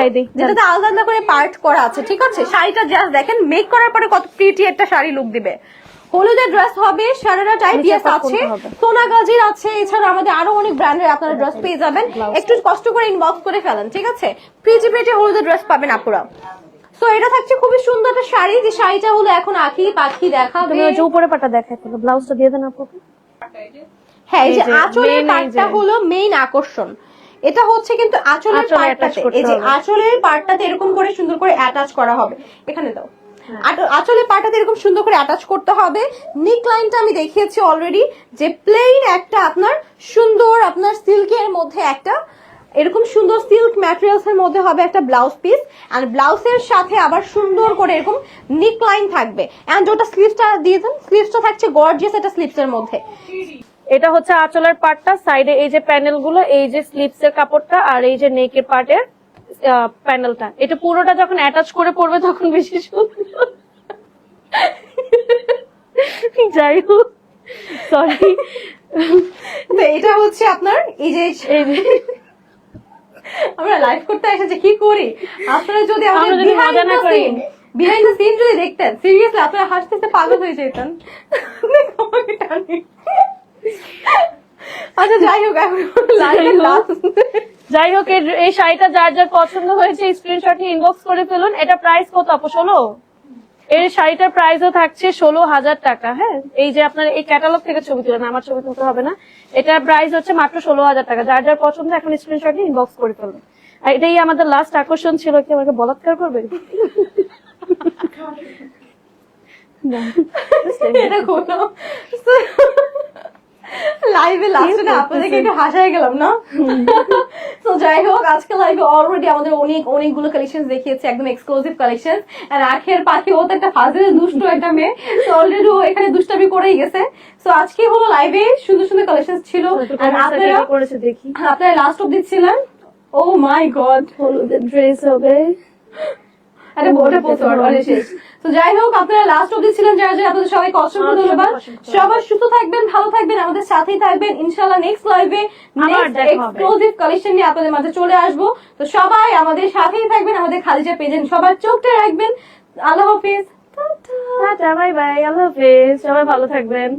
দেখাই দিই, যেটাতে আলাদা আলাদা করে পার্ট করা আছে, ঠিক আছে? শাড়িটা জাস্ট দেখেন মেক করার পরে কত প্রিটি একটা শাড়ি লুক দিবে। হলুদের ড্রেস হবে, সারারা টাইপ নিচে ইয়েস আবার আছে, কোনটা হবে? সোনাগাজির আছে, এছাড়া আমাদের আরো অনেক ব্র্যান্ডের আপনারা ড্রেস পেয়ে যাবেন। একটু কষ্ট করে ইনবক্স করে ফেলেন, ঠিক আছে? প্রিটি প্রিটি হলুদের ড্রেস পাবেন আপুরা। সো এটা থাকছে খুবই সুন্দর একটা শাড়ি, যে শাড়িটা হলো এখন আঁখি পাখি দেখাবে। তুমি ওই যে উপরে পাটা দেখাই ফেলো, ব্লাউজটা দিয়ে দেন আপুকে। হ্যাঁ, এই যে এই যে আঁচলের main পার্টটা এই যে। হলো মেইন আকর্ষণ। এটা হচ্ছে কিন্তু আঁচলের আঁচলে attach পার্টটাতে, করতে এই যে হবে। আঁচলের পার্টটাতে এরকম করে সুন্দর করে অ্যাটাচ করা হবে। এখানে দাও, আঁচলের পার্টটাতে এরকম সুন্দর করে অ্যাটাচ করতে হবে। নিক লাইনটা আমি দেখিয়েছি অলরেডি, যে প্লেন একটা আপনার সুন্দর আপনার সিল্কের মধ্যে একটা এরকম সুন্দর সিল্ক ম্যাটেরিয়ালস এর মধ্যে হবে একটা ব্লাউজ পিস, আর ব্লাউজের সাথে আবার সুন্দর করে এরকম নিক লাইন থাকবে। এন্ড ওটা স্লিভসটা দিয়ে দেন, স্লিভসটা থাকছে গর্জিয়াস একটা স্লিভস এর মধ্যে। এটা হচ্ছে আঁচলের পার্টটা, সাইডে এই যে প্যানেল গুলো, এই যে স্লিপস এর কাপড়টা, আর এই যে নেকের পার্টের প্যানেলটা। এটা পুরোটা যখন অ্যাটাচ করে পড়বে তখন বেশি সুন্দর। যাই হোক, সরি। তো এটা হচ্ছে আপনার এই যে আমরা লাইভ করতে এসেছি, কি করি? আপনারা যদি আমরা যদি মজা না করি। বিহাইন্ড দ্য সিন যদি দেখতেন, সিরিয়াসলি আপনারা হাসতে হাসতে পাগল হয়ে যেতেন। আচ্ছা যাই হোক, এখন লাইভে লাস্ট যাই হোক, এই শাড়িটা যার যার পছন্দ হয়েছে স্ক্রিনশট নিয়ে ইনবক্স করে ফেলুন। এটা প্রাইস কত আপু? 16। এই শাড়িটার প্রাইসও থাকছে 16,000 টাকা। হ্যাঁ, এই যে আপনার এই ক্যাটালগ থেকে ছবি তুলেন, আমার ছবি তুলতে হবে না। এটার প্রাইস হচ্ছে মাত্র 16,000 টাকা। যার যার পছন্দ এখন স্ক্রিনশট নিয়ে ইনবক্স করে ফেলুন। আর এটাই আমাদের লাস্ট আকর্ষণ ছিল। কি আমাকে বলাৎকার করবে? এটা কোনো লাইভে লাস্টে না আপনাদেরকে একটু হাসাই গেলাম না? তো যাই হোক, আজকে লাইভে অলরেডি আমাদের অনেকগুলো কালেকশন দেখিয়েছে, একদম এক্সক্লুসিভ কালেকশন। আর আখের পাখি ও তো একটা ফাজিল দুষ্ট একটা মেয়ে, তো অলরেডি ও এখানে দুষ্টামি করেই গেছে। তো আজকে হলো লাইভে সুন্দর সুন্দর কালেকশন ছিল, আর আপনারা করেছে দেখি। আপনারা লাস্ট অব্দি ছিলেন। ও মাই গড, হলুদের ড্রেস হবে। আরে বলে বলতে পারবো না শেষ। তো যাই হোক, আপনারা লাস্ট অব্দি ছিলেন, যারা যারা আপনাদের সবাইকে অসংখ্য ধন্যবাদ। সবাই সুস্থ থাকবেন, ভালো থাকবেন, আমাদের সাথেই থাকবেন। ইনশাআল্লাহ নেক্সট লাইভে এক্সক্লুসিভ কালেকশন নিয়ে আপনাদের মাঝে চলে আসবো। তো সবাই আমাদের সাথেই থাকবেন, আমাদের খালিজা পেজেন সবার চোখটা রাখবেন। আল্লাহ হাফিজ, টাটা, বাই বাই, আল্লাহ হাফেজ, সবাই ভালো থাকবেন।